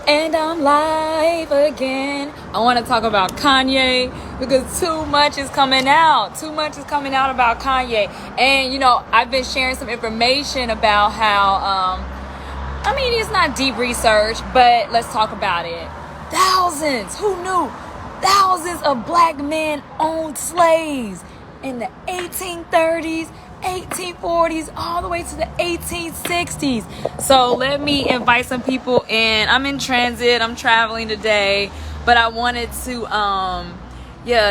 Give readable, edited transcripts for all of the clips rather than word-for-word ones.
And I'm live again. I want to talk about Kanye because too much is coming out. Too much is coming out about Kanye. And, you know, I've been sharing some information about how, it's not deep research, but let's talk about it. Thousands, who knew? Thousands of black men owned slaves in the 1830s, 1840s, all the way to the 1860s. So let me invite some people in. I'm in transit. I'm traveling today, but I wanted to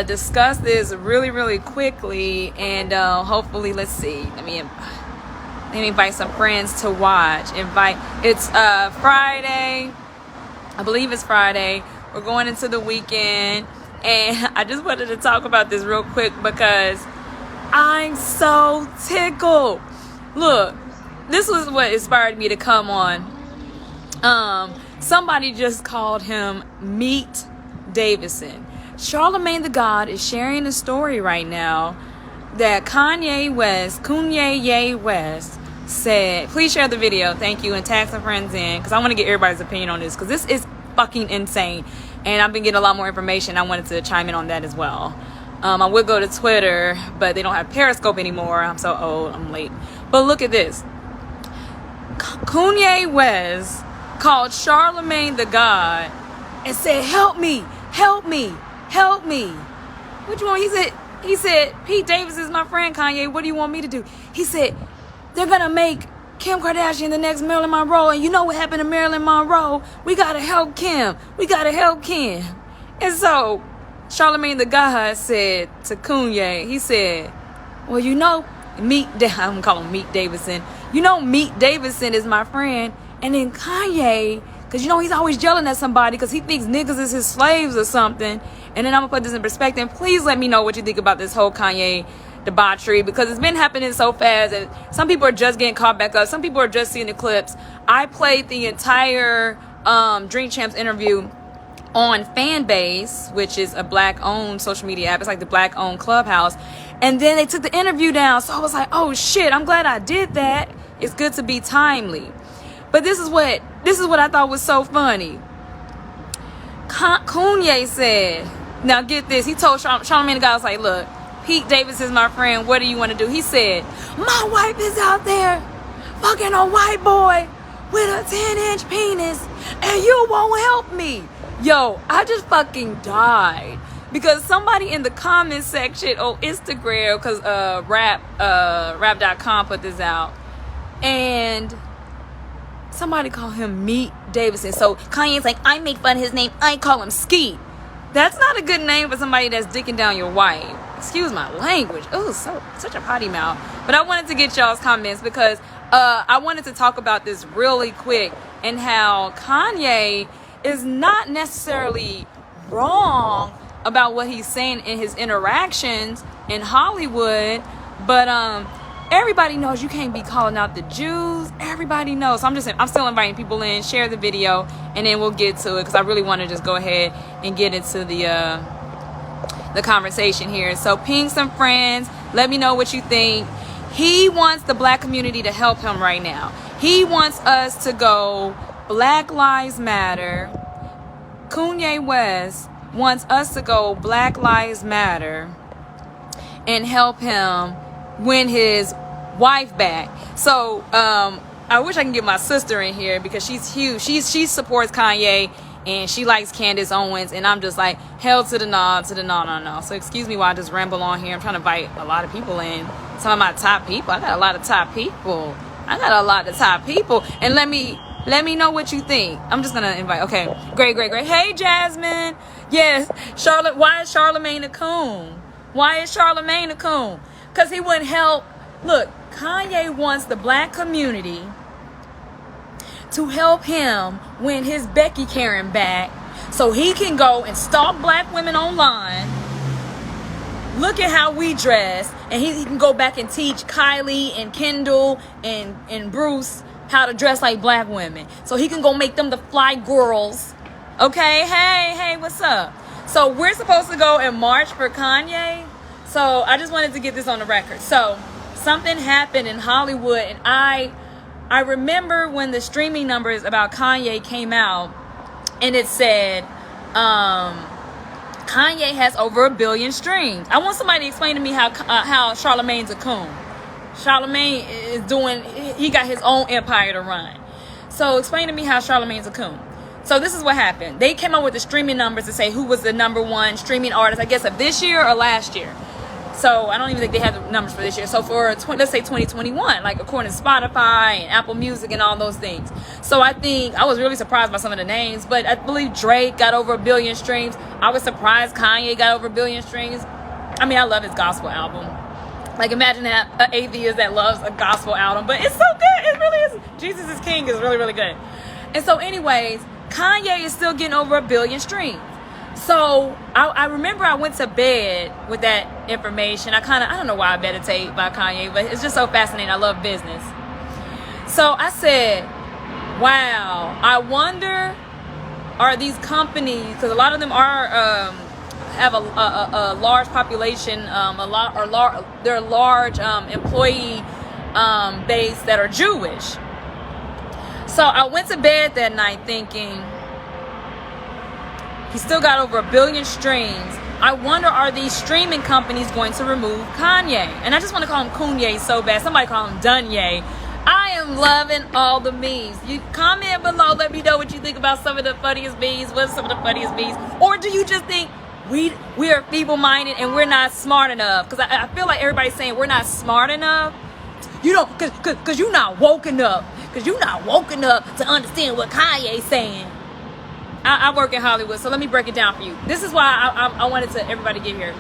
discuss this really quickly, and hopefully, let's see. Let me invite some friends to watch. It's Friday. I believe it's Friday. We're going into the weekend, and I just wanted to talk about this real quick because I'm so tickled. Look, this was what inspired me to come on. Somebody just called him Meat Davidson. Charlemagne the God is sharing a story right now that Kanye West said. Please share the video, thank you, and tag some friends in because I want to get everybody's opinion on this because this is fucking insane, and I've been getting a lot more information. I wanted to chime in on that as well. I would go to Twitter, but they don't have Periscope anymore. I'm so old. I'm late. But look at this. Kanye West called Charlemagne the God and said, help me. What you want? He said, Pete Davis is my friend, Kanye. What do you want me to do? He said, they're going to make Kim Kardashian the next Marilyn Monroe. And you know what happened to Marilyn Monroe? We got to help Kim. And so Charlemagne the God said to Kanye, he said, well, you know, I'm going to call him Meat Davidson. You know, Meat Davidson is my friend. And then Kanye, because, you know, he's always yelling at somebody because he thinks niggas is his slaves or something. And then I'm going to put this in perspective. Please let me know what you think about this whole Kanye debauchery because it's been happening so fast. And some people are just getting caught back up. Some people are just seeing the clips. I played the entire Drink Champs interview on Fanbase, which is a black-owned social media app. It's like the black-owned Clubhouse. And then they took the interview down. So I was like, oh, shit, I'm glad I did that. It's good to be timely. But this is what I thought was so funny. Kanye said, now get this. He told Charlemagne the God, was like, look, Pete Davis is my friend. What do you want to do? He said, my wife is out there fucking a white boy with a 10-inch penis, and you won't help me. Yo, I just fucking died because somebody in the comment section on Instagram, because rap.com put this out, and somebody called him Meat Davidson. So Kanye's like, I make fun of his name. I call him Skeet. That's not a good name for somebody that's dicking down your wife. Excuse my language. Oh, such a potty mouth. But I wanted to get y'all's comments because I wanted to talk about this really quick and how Kanye is not necessarily wrong about what he's saying in his interactions in Hollywood, but everybody knows you can't be calling out the Jews. Everybody knows. So I'm still inviting people in. Share the video, and then we'll get to it because I really want to just go ahead and get into the conversation here. So ping some friends. Let me know what you think. He wants the black community to help him right now. He wants us to go Black Lives Matter. Kanye West wants us to go Black Lives Matter and help him win his wife back. So I wish I can get my sister in here because she's huge. She supports Kanye and she likes Candace Owens, and I'm just like, hell to the no. So excuse me while I just ramble on here. I'm trying to invite a lot of people in. Some of my top people. I got a lot of top people. And let me know what you think. I'm just gonna invite. Okay, great. Hey, Jasmine. Yes, Charlotte. Why is Charlemagne a coon? Because he wouldn't help. Look, Kanye wants the black community to help him win his Becky Karen back so he can go and stalk black women online. Look at how we dress, and he can go back and teach Kylie and Kendall and Bruce how to dress like black women. So he can go make them the fly girls. Okay, hey, what's up? So we're supposed to go and march for Kanye. So I just wanted to get this on the record. So something happened in Hollywood, and I remember when the streaming numbers about Kanye came out, and it said, Kanye has over 1 billion streams. I want somebody to explain to me how Charlemagne's a coon. Charlemagne is he got his own empire to run. So explain to me how Charlemagne's a coon. So this is what happened. They came up with the streaming numbers to say who was the #1 streaming artist, I guess, of this year or last year. So I don't even think they have the numbers for this year. So for let's say 2021, like according to Spotify and Apple Music and all those things. So I was really surprised by some of the names, but I believe Drake got over 1 billion streams. I was surprised Kanye got over 1 billion streams. I mean, I love his gospel album. Like, imagine that an atheist that loves a gospel album, but it's so good. It really is. Jesus is King is really, really good. And so anyways, Kanye is still getting over 1 billion streams. So I remember I went to bed with that information. I don't know why I meditate about Kanye, but it's just so fascinating. I love business. So I said, wow, I wonder, are these companies, because a lot of them have a large population, they're a large employee base that are Jewish. So I went to bed that night thinking, he still got over 1 billion streams. I wonder, are these streaming companies going to remove Kanye? And I just want to call him Kanye so bad. Somebody call him Dunye. I am loving all the memes. You comment below. Let me know what you think about some of the funniest memes. What's some of the funniest memes? Or do you just think we are feeble-minded and we're not smart enough? Because I feel like everybody's saying we're not smart enough. You don't, because you're not woken up. Because you're not woken up to understand what Kanye's saying. I work in Hollywood, so let me break it down for you. This is why I wanted everybody to get here.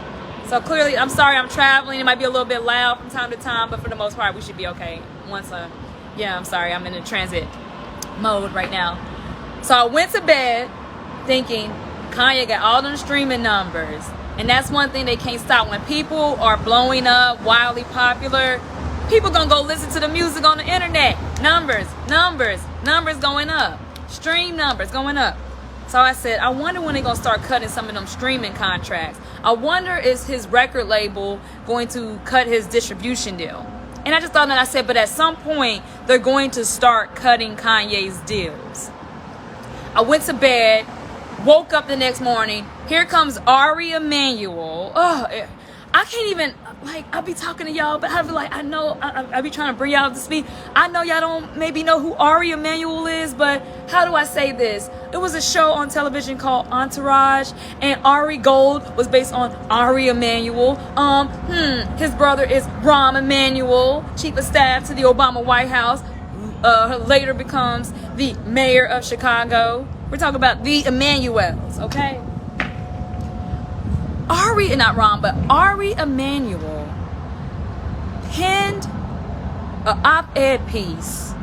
So clearly, I'm sorry I'm traveling. It might be a little bit loud from time to time, but for the most part, we should be okay. I'm sorry, I'm in a transit mode right now. So I went to bed thinking Kanye got all them streaming numbers. And that's one thing they can't stop. When people are blowing up, wildly popular, people gonna go listen to the music on the internet. Numbers going up. Stream numbers going up. So I said, I wonder when they're going to start cutting some of them streaming contracts. I wonder, is his record label going to cut his distribution deal? And I just thought that, I said, but at some point, they're going to start cutting Kanye's deals. I went to bed, woke up the next morning. Here comes Ari Emanuel. Oh, I can't even, I'll be talking to y'all, but I'll be like, I know, I'll be trying to bring y'all up to speed. I know y'all don't maybe know who Ari Emanuel is, but how do I say this? It was a show on television called Entourage, and Ari Gold was based on Ari Emanuel. His brother is Rahm Emanuel, chief of staff to the Obama White House, later becomes the mayor of Chicago. We're talking about the Emanuels, okay? Ari Emanuel penned an op-ed piece.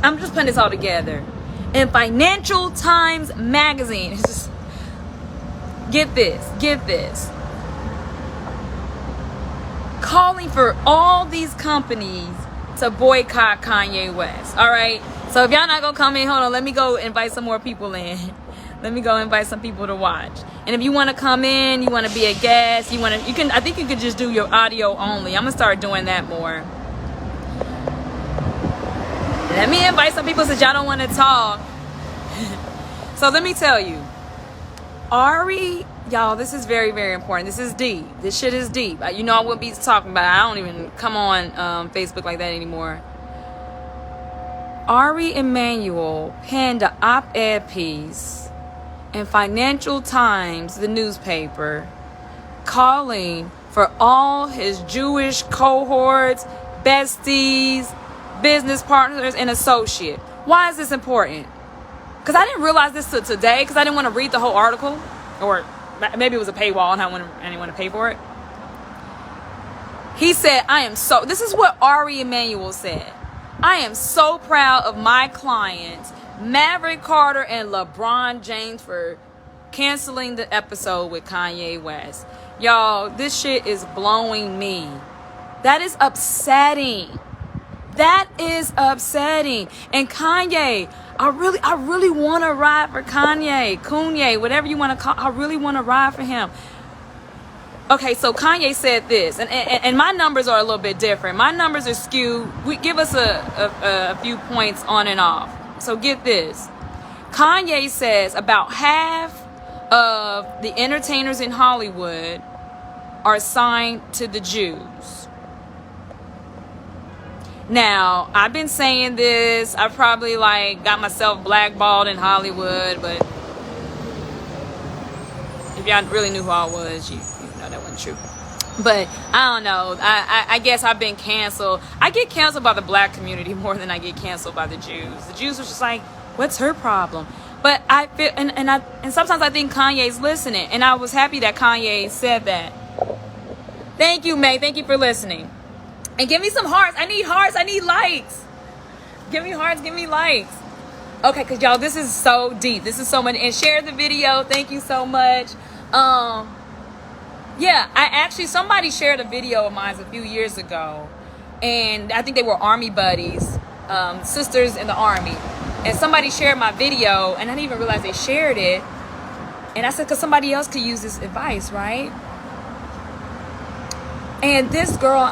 I'm just putting this all together. In Financial Times magazine. It's just, get this. Calling for all these companies to boycott Kanye West. All right. So if y'all not gonna come in, hold on. Let me go invite some more people in. Let me go invite some people to watch. And if you want to come in, you want to be a guest, I think you could just do your audio only. I'm gonna start doing that more. Let me invite some people since y'all don't want to talk. So let me tell you, Ari, y'all, this is very, very important. This is deep. This shit is deep. You know I wouldn't be talking about it. I don't even come on Facebook like that anymore. Ari Emanuel penned an op-ed piece in Financial Times, the newspaper, calling for all his Jewish cohorts, besties, business partners, and associates. Why is this important? Because I didn't realize this till today, because I didn't want to read the whole article, or maybe it was a paywall and I didn't want to pay for it. He said, this is what Ari Emanuel said. I am so proud of my clients, Maverick Carter and LeBron James, for canceling the episode with Kanye West. Y'all, this shit is blowing me. That is upsetting. And Kanye, I really want to ride for Kanye, whatever you want to call. I really want to ride for him. Okay, so Kanye said this, and my numbers are a little bit different. My numbers are skewed. Give us a few points on and off. So get this. Kanye says about half of the entertainers in Hollywood are signed to the Jews. Now, I've been saying this. I probably got myself blackballed in Hollywood, but if y'all really knew who I was, you know that wasn't true. But I don't know. I guess I've been canceled. I get canceled by the black community more than I get canceled by the Jews. The Jews was just like, what's her problem? But I feel, and sometimes I think Kanye's listening, and I was happy that Kanye said that. Thank you, May. Thank you for listening. And give me some hearts. I need hearts. I need likes. Give me hearts. Give me likes. Okay, because y'all, this is so deep. This is so much. And share the video. Thank you so much. Yeah, somebody shared a video of mine a few years ago. And I think they were Army buddies, sisters in the Army. And somebody shared my video, and I didn't even realize they shared it. And I said, because somebody else could use this advice, right? And this girl,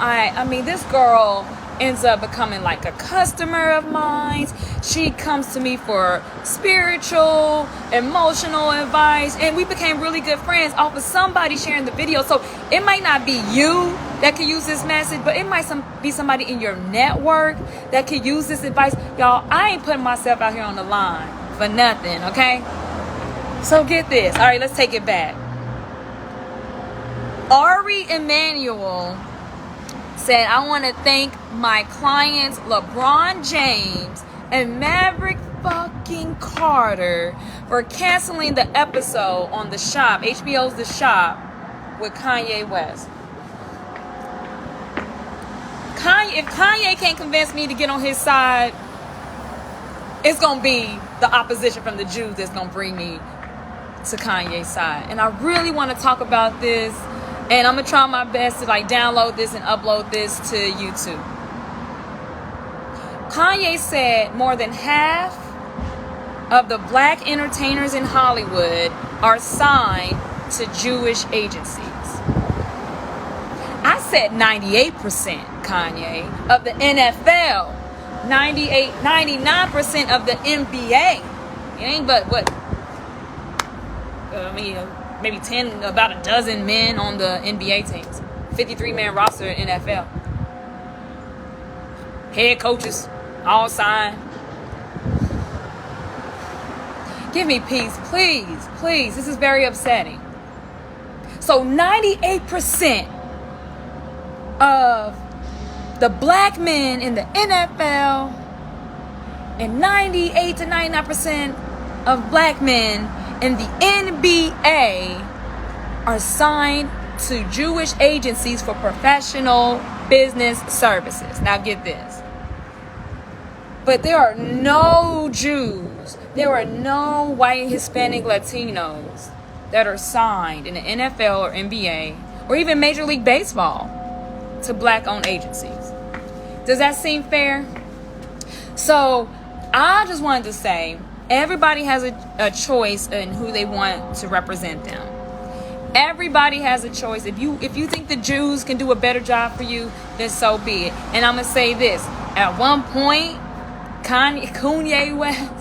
this girl ends up becoming like a customer of mine. She comes to me for spiritual, emotional advice, and we became really good friends off of somebody sharing the video. So it might not be you that could use this message, but it might be somebody in your network that could use this advice. Y'all, I ain't putting myself out here on the line for nothing, okay? So get this. All right, let's take it back. Ari Emanuel said, I want to thank my clients LeBron James and Maverick fucking Carter for canceling the episode on The Shop, HBO's The Shop, with Kanye West. If Kanye can't convince me to get on his side, it's going to be the opposition from the Jews that's going to bring me to Kanye's side. And I really want to talk about this. And I'm going to try my best to download this and upload this to YouTube. Kanye said more than half of the black entertainers in Hollywood are signed to Jewish agencies. I said 98%, Kanye, of the NFL. 99% of the NBA. It ain't but what? Maybe about a dozen men on the NBA teams. 53-man roster in NFL. Head coaches, all signed. Give me peace, please, please. This is very upsetting. So 98% of the black men in the NFL and 98 to 99% of black men in the NBA are signed to Jewish agencies for professional business services. Now get this. But there are no Jews, there are no white, Hispanic, Latinos that are signed in the NFL or NBA or even Major League Baseball to black-owned agencies. Does that seem fair? So I just wanted to say, everybody has a choice in who they want to represent them. Everybody has a choice. If you think the Jews can do a better job for you, then so be it. And I'm going to say this. At one point, Kanye West,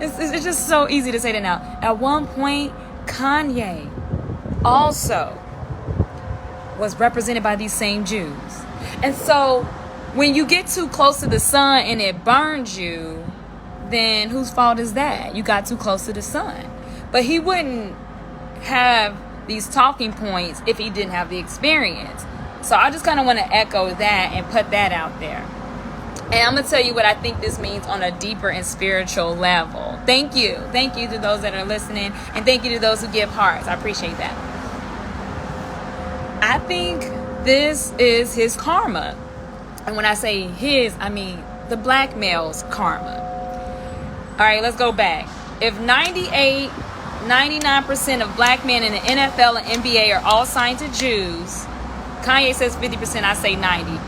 it's just so easy to say that now. At one point, Kanye also was represented by these same Jews. And so when you get too close to the sun and it burns you, then whose fault is that? You got too close to the sun. But he wouldn't have these talking points if he didn't have the experience. So I just kind of want to echo that and put that out there. And I'm going to tell you what I think this means on a deeper and spiritual level. Thank you. Thank you to those that are listening. And thank you to those who give hearts. I appreciate that. I think this is his karma. And when I say his, I mean the black male's karma. All right, let's go back. If 99% of black men in the NFL and NBA are all signed to Jews, Kanye says 50%, I say 90.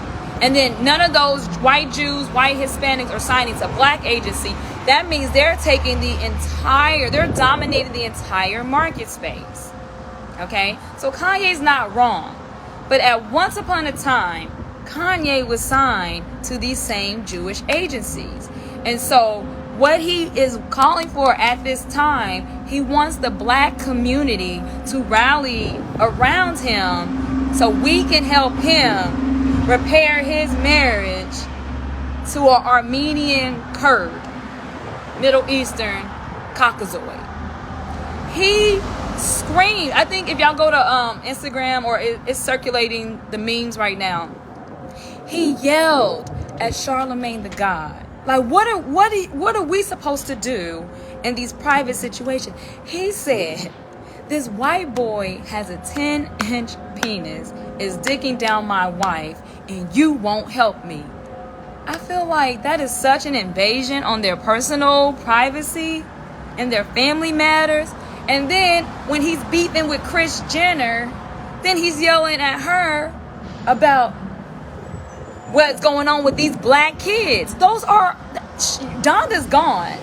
And then none of those white Jews, white Hispanics are signing to black agency. That means they're dominating the entire market space. Okay? So Kanye's not wrong. But at once upon a time, Kanye was signed to these same Jewish agencies. And so what he is calling for at this time, he wants the black community to rally around him so we can help him repair his marriage to an Armenian Kurd, Middle Eastern Caucasoid. He screamed. I think if y'all go to Instagram, or it's circulating the memes right now, he yelled at Charlemagne the God. Like, what are we supposed to do in these private situations? He said, this white boy has a 10-inch penis, is dicking down my wife, and you won't help me. I feel like that is such an invasion on their personal privacy and their family matters. And then when he's beefing with Kris Jenner, then he's yelling at her about what's going on with these black kids. Donda's gone.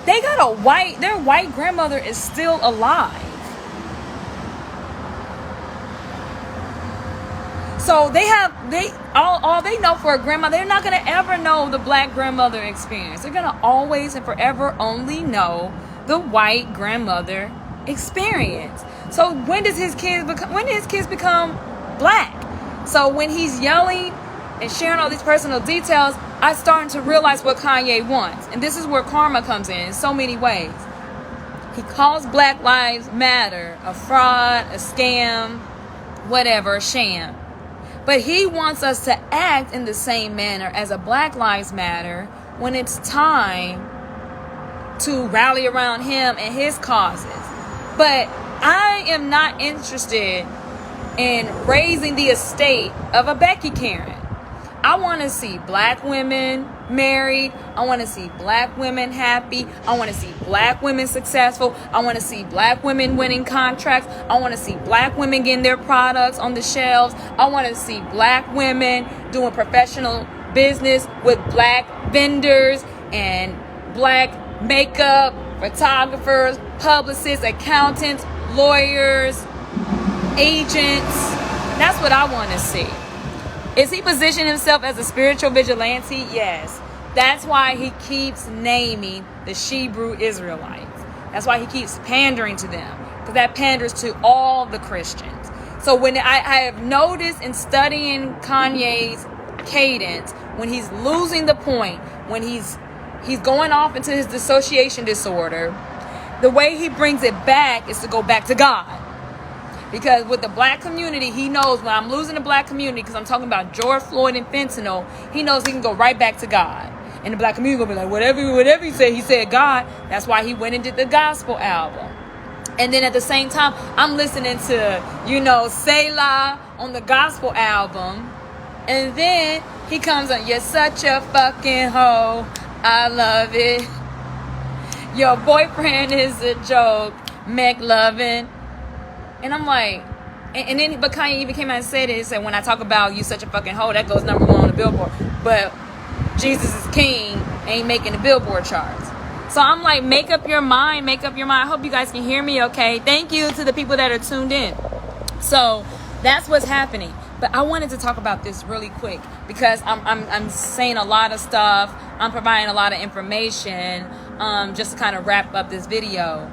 They got their white grandmother is still alive. So all they know for a grandmother, they're not going to ever know the black grandmother experience. They're going to always and forever only know the white grandmother experience. So when does his kids become black? So when he's yelling and sharing all these personal details, I'm starting to realize what Kanye wants. And this is where karma comes in so many ways. He calls Black Lives Matter a fraud, a scam, whatever, a sham. But he wants us to act in the same manner as a Black Lives Matter when it's time to rally around him and his causes. But I am not interested in raising the estate of a Becky Karen. I want to see black women married. I want to see black women happy. I want to see black women successful. I want to see black women winning contracts. I want to see black women getting their products on the shelves. I want to see black women doing professional business with black vendors and black makeup, photographers, publicists, accountants, lawyers, agents. That's what I want to see. Is he positioning himself as a spiritual vigilante? Yes. That's why he keeps naming the Hebrew Israelites. That's why he keeps pandering to them, because that panders to all the Christians. So when I have noticed in studying Kanye's cadence, when he's losing the point, when he's going off into his dissociation disorder, the way he brings it back is to go back to God. Because with the black community, he knows when I'm losing the black community, because I'm talking about George Floyd and fentanyl, he knows he can go right back to God. And the black community will be like, whatever he said God. That's why he went and did the gospel album. And then at the same time, I'm listening to, Selah on the gospel album. And then he comes on, you're such a fucking hoe. I love it. Your boyfriend is a joke. McLovin. And I'm like, but Kanye even came out and said it. He said, when I talk about you such a fucking hoe, that goes number 1 on the Billboard. But Jesus is King ain't making the Billboard charts. So I'm like, make up your mind. I hope you guys can hear me okay. Thank you to the people that are tuned in. So that's what's happening. But I wanted to talk about this really quick because I'm saying a lot of stuff. I'm providing a lot of information just to kind of wrap up this video.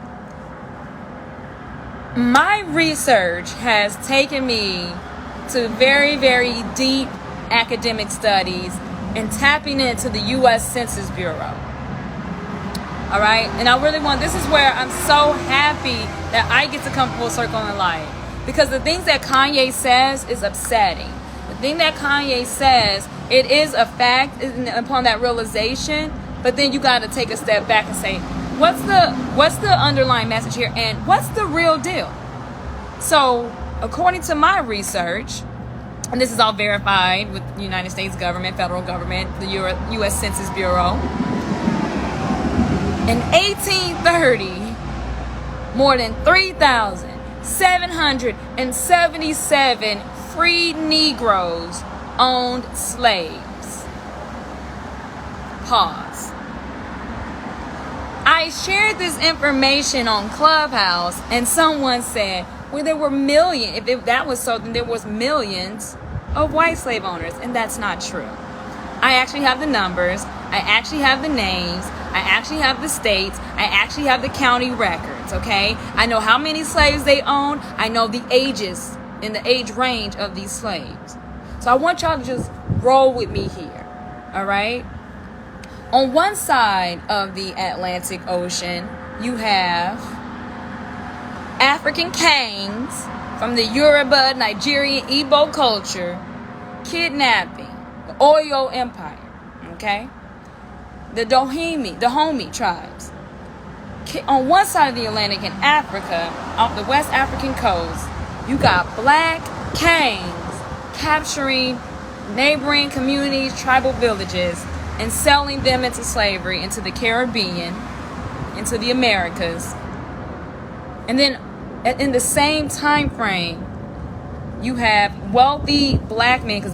My research has taken me to very, very deep academic studies and tapping into the U.S. Census Bureau. All right? And I really this is where I'm so happy that I get to come full circle in life. Because the things that Kanye says is upsetting. The thing that Kanye says, it is a fact upon that realization, but then you got to take a step back and say, what's the underlying message here, and what's the real deal? So, according to my research, and this is all verified with the United States government, federal government, the U.S. Census Bureau, in 1830, more than 3,777 freed Negroes owned slaves. Pause. I shared this information on Clubhouse, and someone said, well, there were millions. If that was so, then there was millions of white slave owners, and that's not true. I actually have the numbers. I actually have the names. I actually have the states. I actually have the county records, okay? I know how many slaves they owned. I know the ages and the age range of these slaves. So I want y'all to just roll with me here, all right? On one side of the Atlantic Ocean, you have African kings from the Yoruba, Nigerian, Igbo culture kidnapping the Oyo Empire, okay? The Dahomey tribes. On one side of the Atlantic in Africa, off the West African coast, you got black kings capturing neighboring communities, tribal villages, and selling them into slavery, into the Caribbean, into the Americas. And then in the same time frame, you have wealthy black men, because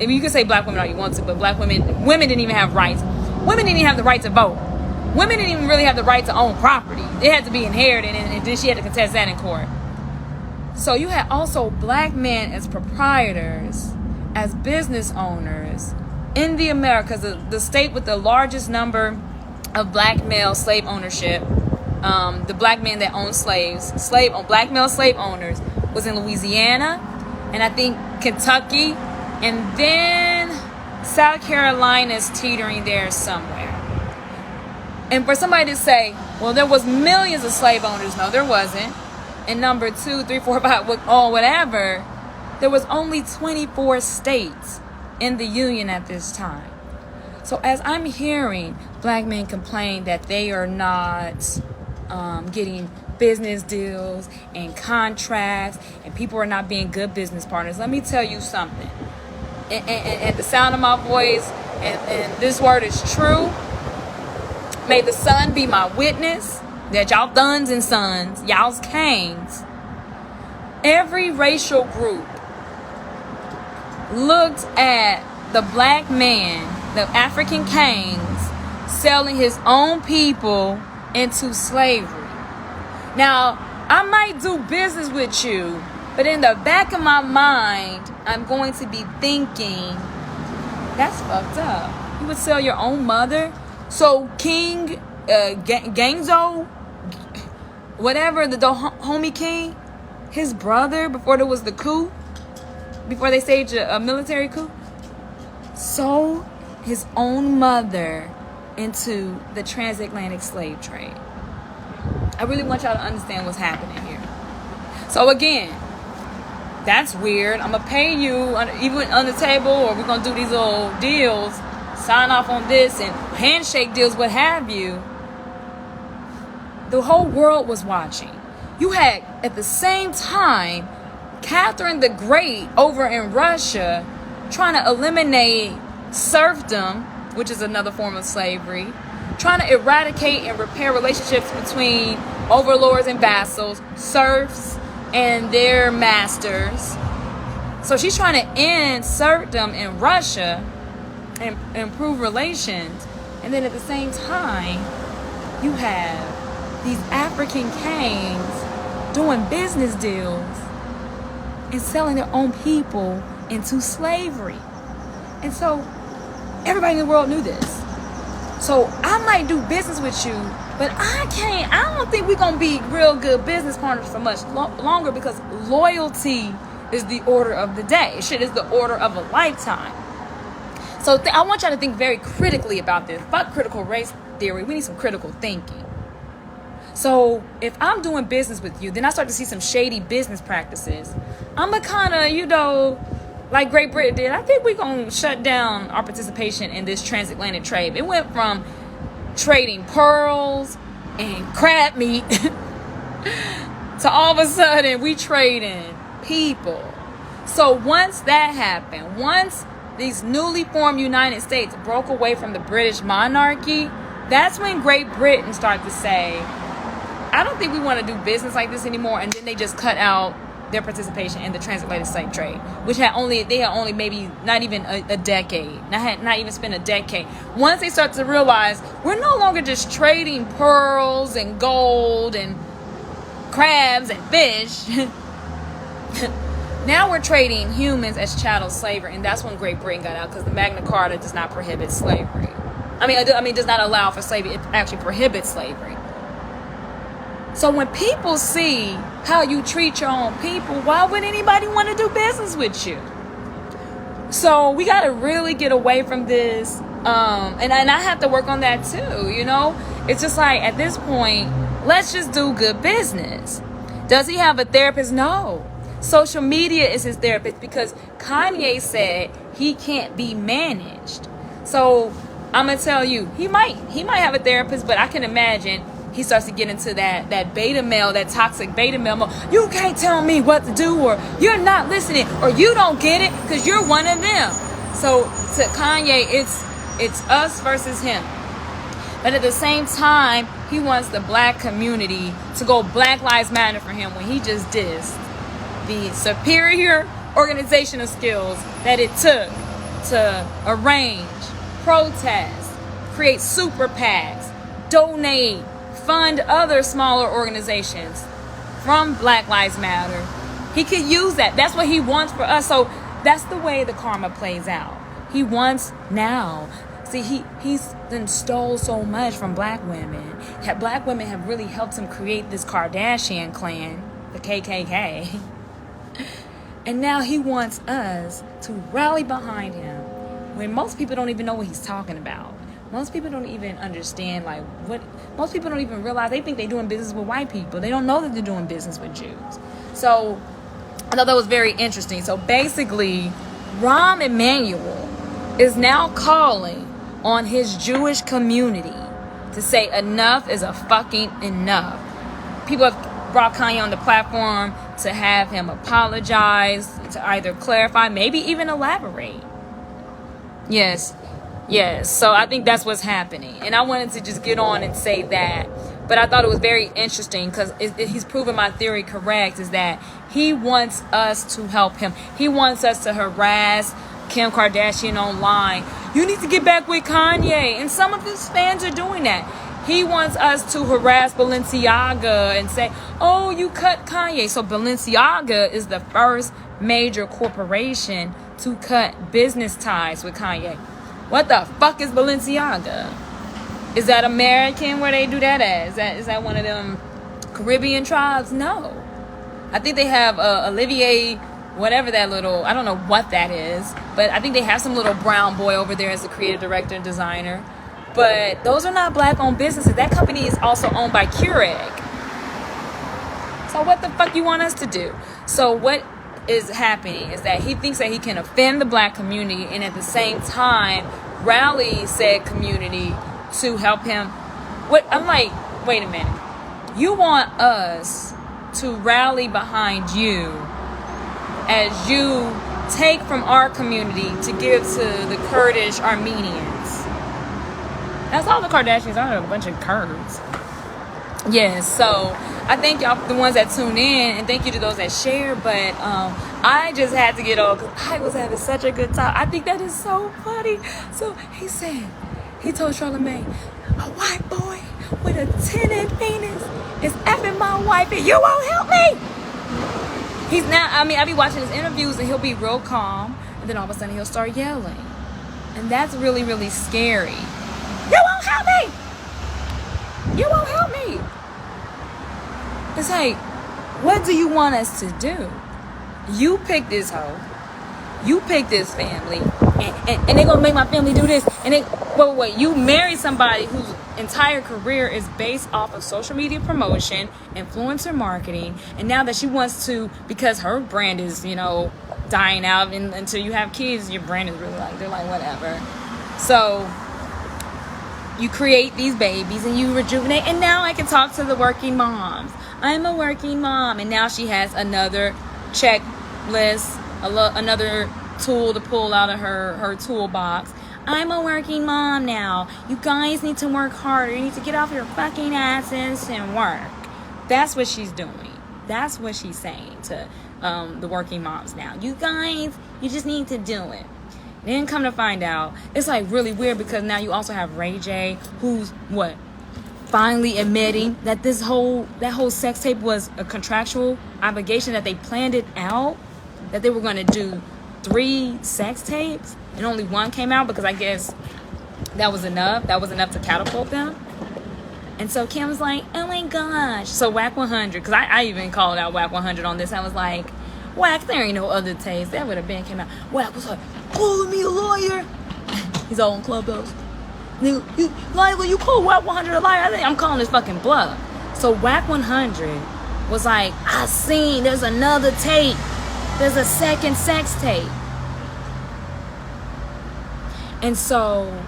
you can say black women all you want to, but black women didn't even have rights. Women didn't even have the right to vote. Women didn't even really have the right to own property. It had to be inherited, and then she had to contest that in court. So you had also black men as proprietors, as business owners in the Americas, the state with the largest number of black male slave ownership. The black men that owned black male slave owners was in Louisiana, and I think Kentucky, and then South Carolina's teetering there somewhere. And for somebody to say, well, there was millions of slave owners, no, there wasn't. And number 2, 3, 4, 5, whatever, there was only 24 states in the Union at this time. So as I'm hearing black men complain that they are not getting business deals and contracts, and people are not being good business partners, let me tell you something. And the sound of my voice, and this word is true. May the sun be my witness that y'all thuns and sons, y'all's kings, every racial group looked at the black man, the African kings, selling his own people into slavery. Now, I might do business with you, but in the back of my mind, I'm going to be thinking, that's fucked up. You would sell your own mother? So King Gangzo, whatever, the Dahomey king, his brother, before there was the coup, before they staged a military coup, sold his own mother into the transatlantic slave trade. I really want y'all to understand what's happening here. So again, that's weird. I'm gonna pay you even on the table, or we're gonna do these little deals, sign off on this and handshake deals, what have you. The whole world was watching. You had, at the same time, Catherine the Great over in Russia trying to eliminate serfdom, which is another form of slavery, trying to eradicate and repair relationships between overlords and vassals, serfs and their masters. So she's trying to end serfdom in Russia and improve relations. And then at the same time, you have these African kings doing business deals and selling their own people into slavery. And so everybody in the world knew this. So I might do business with you, but I don't think we're going to be real good business partners for much longer, because loyalty is the order of the day. Shit is the order of a lifetime. So I want y'all to think very critically about this. Fuck critical race theory. We need some critical thinking. So if I'm doing business with you, then I start to see some shady business practices. I'm going to kind of, like Great Britain did, I think we're going to shut down our participation in this transatlantic trade. It went from trading pearls and crab meat to all of a sudden we trading people. So once that happened, once these newly formed United States broke away from the British monarchy, that's when Great Britain started to say, I don't think we want to do business like this anymore. And then they just cut out their participation in the transatlantic slave trade, which they had only maybe not even a decade, not even spent a decade. Once they start to realize we're no longer just trading pearls and gold and crabs and fish, now we're trading humans as chattel slavery. And that's when Great Britain got out, because the Magna Carta does not prohibit slavery. Does not allow for slavery. It actually prohibits slavery. So when people see how you treat your own people, why would anybody want to do business with you? So we got to really get away from this. And I have to work on that too, you know? It's just like, at this point, let's just do good business. Does he have a therapist? No. Social media is his therapist because Kanye said he can't be managed. So I'm going to tell you, he might have a therapist, but I can imagine he starts to get into that beta male, that toxic beta male mode. You can't tell me what to do, or you're not listening, or you don't get it because you're one of them. So to Kanye, it's us versus him. But at the same time, he wants the black community to go Black Lives Matter for him when he just dissed the superior organizational skills that it took to arrange, protest, create super PACs, donate, fund other smaller organizations from Black Lives Matter. He could use that. That's what he wants for us. So that's the way the karma plays out. He wants now. See, he's then stole so much from black women. Black women have really helped him create this Kardashian clan, the KKK. And now he wants us to rally behind him when most people don't even know what he's talking about. Most people don't even understand, most people don't even realize. They think they're doing business with white people. They don't know that they're doing business with Jews. So I thought that was very interesting. So basically, Rahm Emanuel is now calling on his Jewish community to say enough is a fucking enough. People have brought Kanye on the platform to have him apologize, to either clarify, maybe even elaborate. Yes. So I think that's what's happening. And I wanted to just get on and say that. But I thought it was very interesting because he's proven my theory correct, is that he wants us to help him. He wants us to harass Kim Kardashian online. You need to get back with Kanye. And some of his fans are doing that. He wants us to harass Balenciaga and say, oh, you cut Kanye. So Balenciaga is the first major corporation to cut business ties with Kanye. What the fuck is Balenciaga? Is that American, where they do that at? Is that one of them Caribbean tribes? No. I think they have Olivier, whatever that little, I don't know what that is, but I think they have some little brown boy over there as the creative director and designer. But those are not black-owned businesses. That company is also owned by Keurig. So what the fuck you want us to do? So what is happening is that he thinks that he can offend the black community and at the same time rally said community to help him. I'm like, wait a minute. You want us to rally behind you as you take from our community to give to the Kurdish Armenians. That's all the Kardashians are, a bunch of Kurds. Yes, so I thank y'all, the ones that tune in, and thank you to those that share. But I just had to get on because I was having such a good time. I think that is so funny. So he told Charlamagne, a white boy with a 10-inch penis is effing my wife and you won't help me. He's now, I be watching his interviews and he'll be real calm, and then all of a sudden he'll start yelling. And that's really, really scary. You won't help me. You won't help me. It's like, what do you want us to do? You pick this hoe. You pick this family. And they're going to make my family do this. And wait. You marry somebody whose entire career is based off of social media promotion, influencer marketing. And now that she wants to, because her brand is, dying out until you have kids, your brand is really they're like, whatever. So you create these babies and you rejuvenate. And now I can talk to the working moms. I'm a working mom. And now she has another checklist, another tool to pull out of her toolbox. I'm a working mom now. You guys need to work harder. You need to get off your fucking asses and work. That's what she's doing. That's what she's saying to the working moms now. You guys, you just need to do it. Then come to find out, it's really weird because now you also have Ray J, who's finally admitting that that whole sex tape was a contractual obligation, that they planned it out, that they were going to do 3 sex tapes and only one came out because I guess that was enough. That was enough to catapult them. And so Kim was like, oh my gosh. So Whack 100, because I even called out Whack 100 on this. I was like, Whack, there ain't no other taste. That would have been came out. Whack was like, calling me a liar. He's all on Clubhouse. Like, you call Whack 100 a liar? I'm calling his fucking bluff. So Whack 100 was like, I seen there's another tape. There's a second sex tape. And so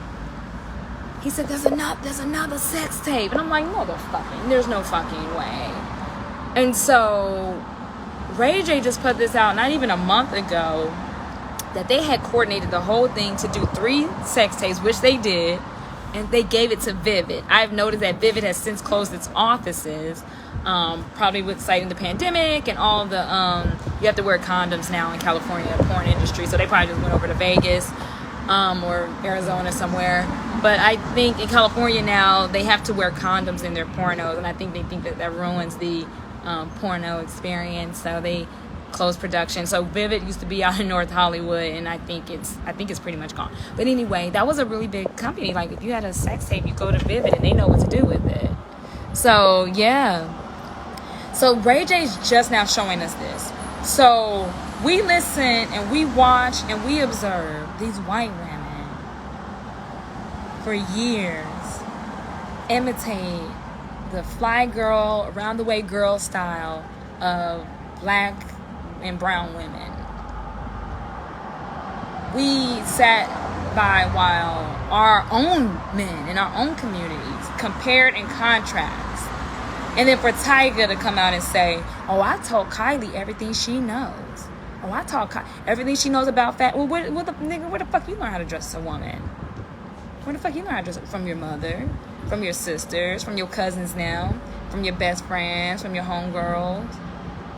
he said, there's another sex tape. And I'm like, motherfucking, there's no fucking way. And so Ray J just put this out not even a month ago, that they had coordinated the whole thing to do 3 sex tapes, which they did, and they gave it to Vivid. I've noticed that Vivid has since closed its offices, probably with citing the pandemic and all the, you have to wear condoms now in California porn industry, so they probably just went over to Vegas or Arizona somewhere. But I think in California now, they have to wear condoms in their pornos, and I think they think that ruins the porno experience, so they closed production. So Vivid used to be out in North Hollywood, and I think it's pretty much gone. But anyway, that was a really big company. Like, if you had a sex tape, you go to Vivid and they know what to do with it. So yeah, so Ray J's just now showing us this. So we listen and we watch and we observe these white women for years imitate the fly girl, around the way girl style of black and brown women. We sat by while our own men in our own communities compared and contrast. And then for Tyga to come out and say, oh, I told Kylie everything she knows. Oh, I told everything she knows about fat. Well, where the fuck you learn how to dress a woman? Where the fuck you learn how to dress? From your mother, from your sisters, from your cousins now, from your best friends, from your homegirls,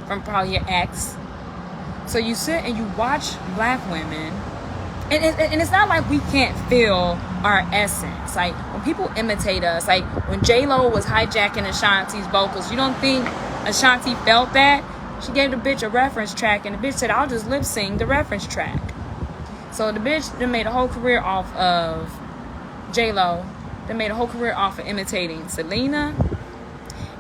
from probably your ex. So you sit and you watch black women, and it's not like we can't feel our essence. Like, when people imitate us, like when J-Lo was hijacking Ashanti's vocals, you don't think Ashanti felt that? She gave the bitch a reference track, and the bitch said, I'll just lip sync the reference track. So the bitch that made a whole career off of J-Lo, that made a whole career off of imitating Selena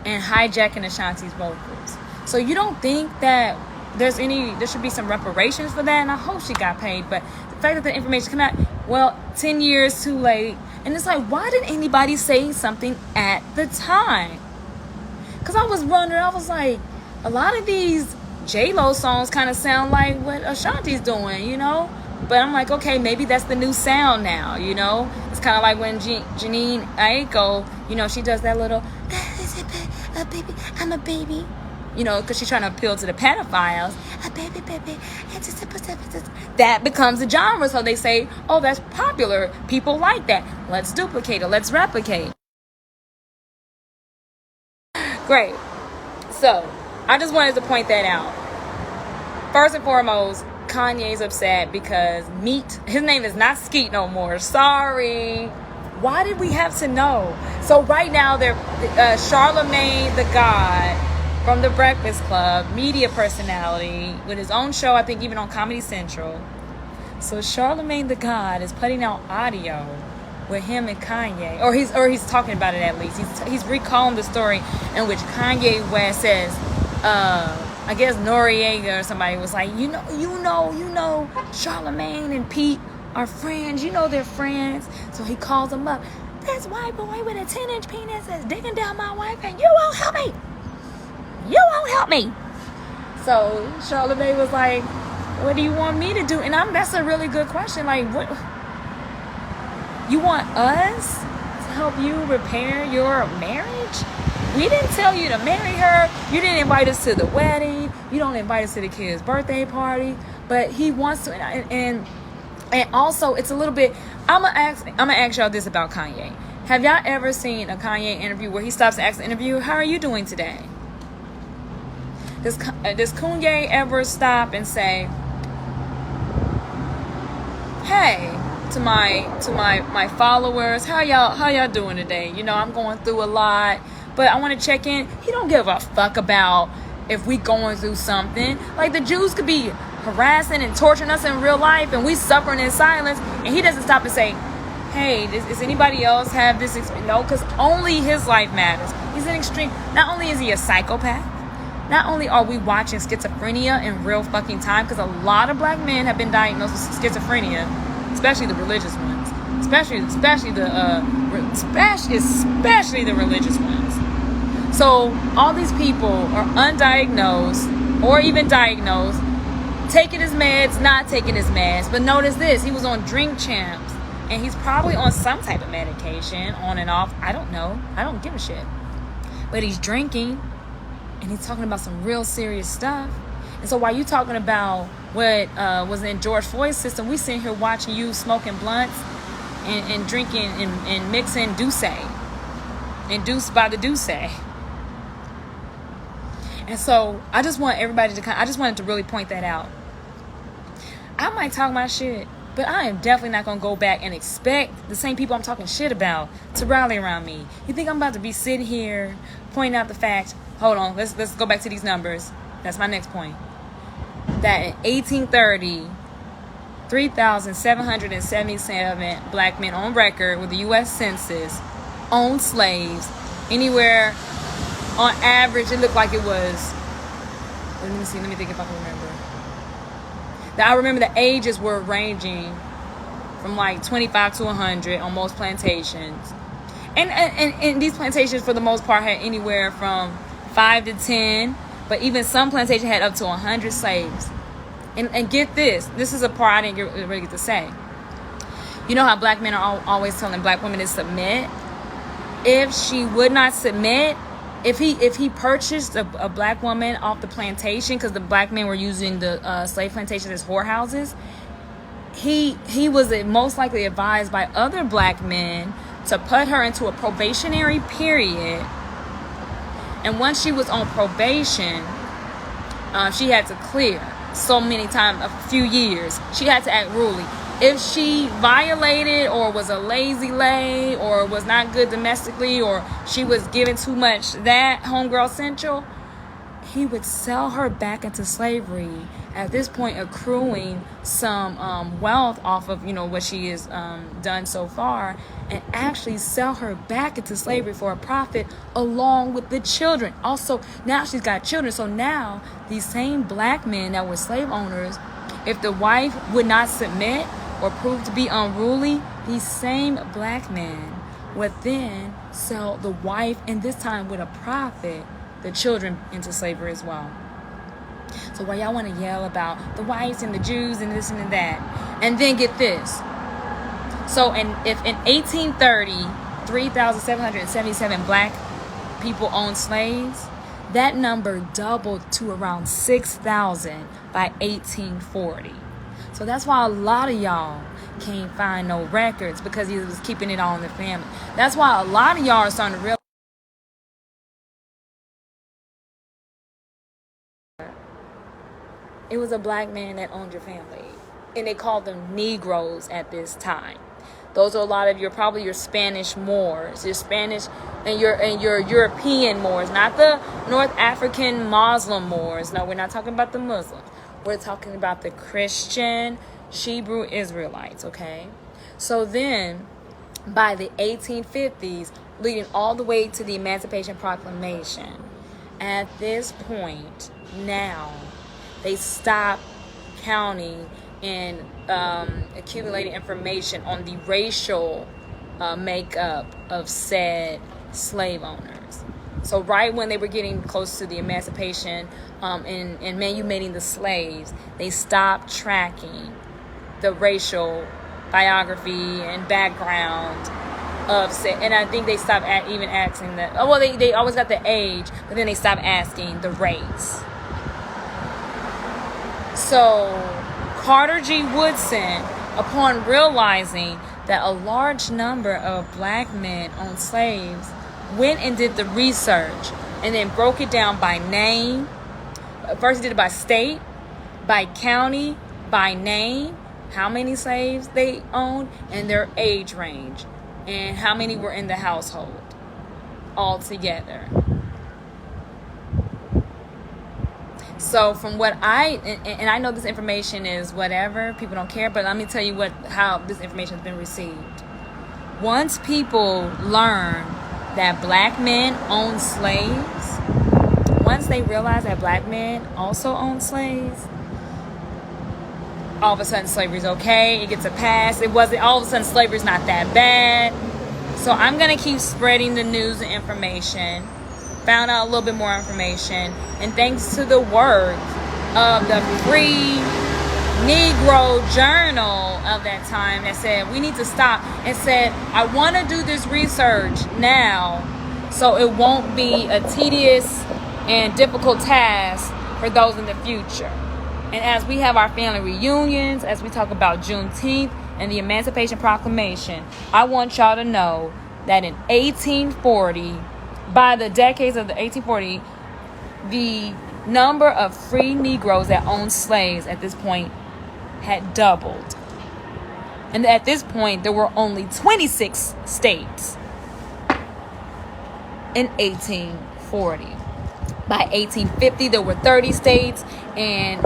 and hijacking Ashanti's vocals. So you don't think that there should be some reparations for that? And I hope she got paid. But the fact that the information came out, well, 10 years too late. And it's like, why didn't anybody say something at the time? Because I was wondering, I was like, a lot of these J-Lo songs kind of sound like what Ashanti's doing, you know? But I'm like, okay, maybe that's the new sound now, you know? It's kind of like when Janine Aiko, you know, she does that little, baby, I'm a baby. You know, because she's trying to appeal to the pedophiles. A baby. That becomes a genre. So they say, oh, that's popular. People like that. Let's duplicate it. Let's replicate. Great. So I just wanted to point that out. First and foremost, Kanye's upset because his name is not Skeet no more. Sorry. Why did we have to know? So right now, they're Charlemagne the God from The Breakfast Club, media personality with his own show, I think even on Comedy Central. So Charlemagne the God is putting out audio with him and Kanye, or he's talking about it at least. He's recalling the story in which Kanye West says, I guess Noriega or somebody was like, you know, Charlemagne and Pete are friends. You know they're friends. So he calls them up. This white boy with a 10-inch penis is digging down my wife, and you won't help me. You won't help me. So Charlemagne was like, what do you want me to do? And that's a really good question. Like, what? You want us to help you repair your marriage? We didn't tell you to marry her. You didn't invite us to the wedding. You don't invite us to the kid's birthday party. But he wants to. And also, it's a little bit. I'm gonna ask y'all this about Kanye. Have y'all ever seen a Kanye interview where he stops to ask the interviewer, "How are you doing today?" Does Kanye ever stop and say, "Hey, to my followers, how y'all doing today? You know, I'm going through a lot, but I want to check in." He don't give a fuck about if we going through something. Like, the Jews could be harassing and torturing us in real life, and we suffering in silence, and he doesn't stop and say, hey, does anybody else have this experience? No, because only his life matters. He's an extreme. Not only is he a psychopath, not only are we watching schizophrenia in real fucking time, because a lot of black men have been diagnosed with schizophrenia, especially the religious ones, especially the religious ones. So all these people are undiagnosed or even diagnosed, taking his meds, not taking his meds. But notice this, he was on Drink Champs, and he's probably on some type of medication, on and off. I don't know. I don't give a shit. But he's drinking, and he's talking about some real serious stuff. And so while you talking about what was in George Floyd's system, we sitting here watching you smoking blunts and drinking and mixing Douce, induced by the Douce. And so I just want everybody to I just wanted to really point that out. I might talk my shit, but I am definitely not going to go back and expect the same people I'm talking shit about to rally around me. You think I'm about to be sitting here pointing out the fact, hold on, let's go back to these numbers. That's my next point. That in 1830, 3,777 black men on record with the U.S. Census owned slaves. Anywhere, on average, it looked like it was, let me think if I can remember. I remember the ages were ranging from like 25 to 100 on most plantations. And these plantations, for the most part, had anywhere from 5 to 10, but even some plantations had up to 100 slaves. And get this is a part I didn't really get to say. You know how black men are always telling black women to submit? If she would not submit, if he purchased a black woman off the plantation, because the black men were using the slave plantations as whorehouses, he was most likely advised by other black men to put her into a probationary period. And once she was on probation, she had to clear so many times, a few years. She had to act ruly. If she violated or was a lazy lay or was not good domestically or she was given too much that homegirl central, he would sell her back into slavery, at this point accruing some wealth off of what she has done so far, and actually sell her back into slavery for a profit along with the children. Also, now she's got children, so now these same black men that were slave owners, if the wife would not submit or prove to be unruly, these same black men would then sell the wife, and this time with a profit, the children into slavery as well. So while y'all want to yell about the whites and the Jews and this and that, and then get this. So if in 1830, 3,777 black people owned slaves, that number doubled to around 6,000 by 1840. So that's why a lot of y'all can't find no records, because he was keeping it all in the family. That's why a lot of y'all are starting to realize it was a black man that owned your family. And they called them Negroes at this time. Those are a lot of probably your Spanish Moors, your Spanish and your European Moors, not the North African Muslim Moors. No, we're not talking about the Muslims. We're talking about the Christian Hebrew Israelites, okay? So then, by the 1850s, leading all the way to the Emancipation Proclamation, at this point, now, they stop counting and accumulating information on the racial makeup of said slave owners. So right when they were getting close to the emancipation and manumitting the slaves, they stopped tracking the racial biography and background of said, and I think they stopped even asking that. Oh, well, they always got the age, but then they stopped asking the race. So Carter G. Woodson, upon realizing that a large number of black men owned slaves, went and did the research and then broke it down by name. First he did it by state, by county, by name, how many slaves they owned, and their age range, and how many were in the household all together. So from what and I know this information is whatever, people don't care, but let me tell you how this information has been received. once people learn that black men own slaves, once they realize that black men also own slaves, all of a sudden slavery's okay. It gets a pass. It wasn't, all of a sudden slavery's not that bad. So I'm going to keep spreading the news and information. Found out a little bit more information. And thanks to the work of the Free Negro Journal of that time that said we need to stop, and said I want to do this research now so it won't be a tedious and difficult task for those in the future. And as we have our family reunions, as we talk about Juneteenth and the Emancipation Proclamation, I want y'all to know that in 1840, by the decades of the 1840, the number of free Negroes that owned slaves at this point had doubled. And at this point, there were only 26 states in 1840. By 1850, there were 30 states, and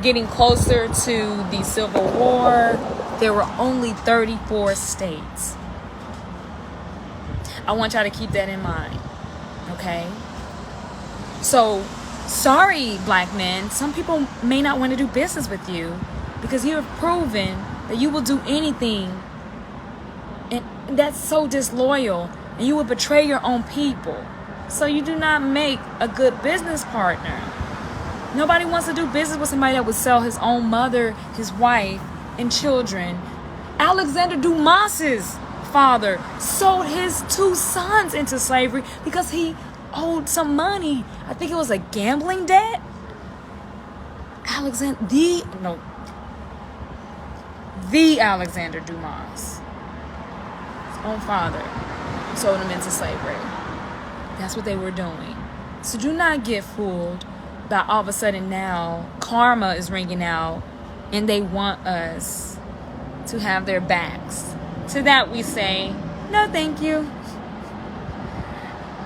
getting closer to the Civil War, there were only 34 states. I want y'all to keep that in mind, okay? So, sorry, black men, some people may not want to do business with you because you have proven that you will do anything, and that's so disloyal, and you will betray your own people. So you do not make a good business partner. Nobody wants to do business with somebody that would sell his own mother, his wife, and children. Alexander Dumas's father sold his 2 sons into slavery because he owed some money. I think it was a gambling debt. The Alexander Dumas, his own father, sold him into slavery. That's what they were doing. So do not get fooled by all of a sudden now karma is ringing out and they want us to have their backs. To that we say, no thank you.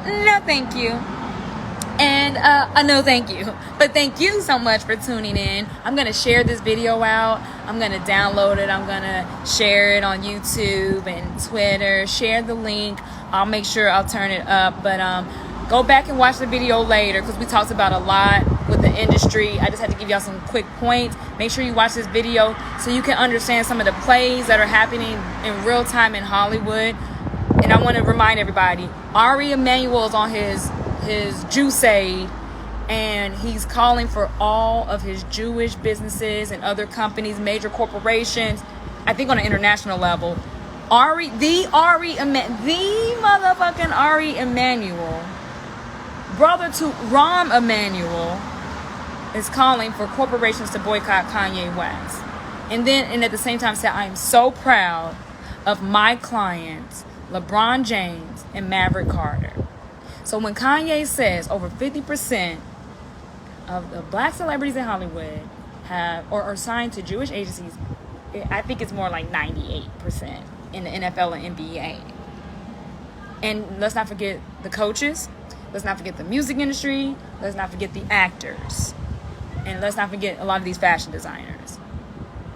No thank you. And no thank you. But thank you so much for tuning in. I'm going to share this video out. I'm going to download it. I'm going to share it on YouTube and Twitter. Share the link. I'll make sure I'll turn it up. But go back and watch the video later because we talked about a lot with the industry. I just had to give y'all some quick points. Make sure you watch this video so you can understand some of the plays that are happening in real time in Hollywood. And I want to remind everybody, Ari Emanuel is on his Juiceade, and he's calling for all of his Jewish businesses and other companies, major corporations, I think on an international level. The motherfucking Ari Emanuel, brother to Rahm Emanuel, is calling for corporations to boycott Kanye West. And at the same time said, I am so proud of my clients, LeBron James and Maverick Carter. So when Kanye says over 50% of the black celebrities in Hollywood have or are signed to Jewish agencies, I think it's more like 98% in the NFL and NBA. And let's not forget the coaches. Let's not forget the music industry. Let's not forget the actors. And let's not forget a lot of these fashion designers.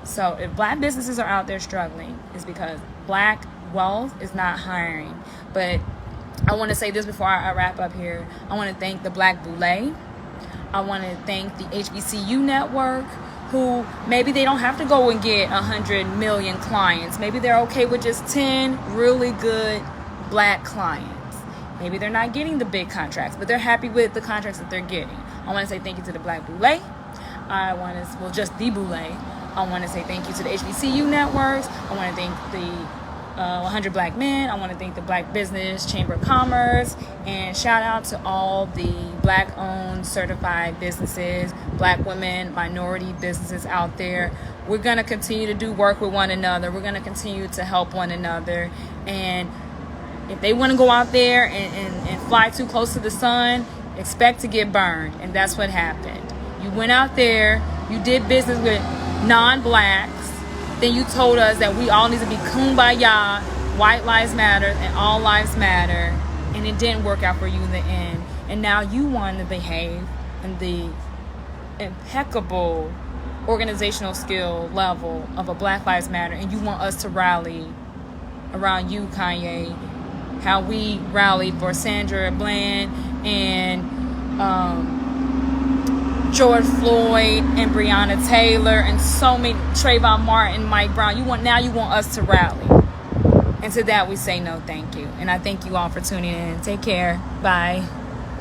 So if black businesses are out there struggling, it's because black wealth is not hiring. But I want to say this before I wrap up here. I want to thank the Black Boule. I want to thank the HBCU network, who maybe they don't have to go and get 100 million clients. Maybe they're okay with just 10 really good black clients. Maybe they're not getting the big contracts, but they're happy with the contracts that they're getting. I want to say thank you to the Black Boule. Just the Boule. I want to say thank you to the HBCU networks. I want to thank the 100 Black Men. I want to thank the Black Business Chamber of Commerce, and shout out to all the black-owned certified businesses, black women, minority businesses out there. We're going to continue to do work with one another. We're going to continue to help one another. And if they want to go out there and fly too close to the sun, expect to get burned. And that's what happened. You went out there, you did business with non-blacks, then you told us that we all need to be kumbaya, white lives matter, and all lives matter, and it didn't work out for you in the end. And now you want to behave in the impeccable organizational skill level of a Black Lives Matter, and you want us to rally around you, Kanye. How we rallied for Sandra Bland and George Floyd and Breonna Taylor and so many, Trayvon Martin, Mike Brown. You want us to rally. And to that we say no thank you. And I thank you all for tuning in. Take care. Bye.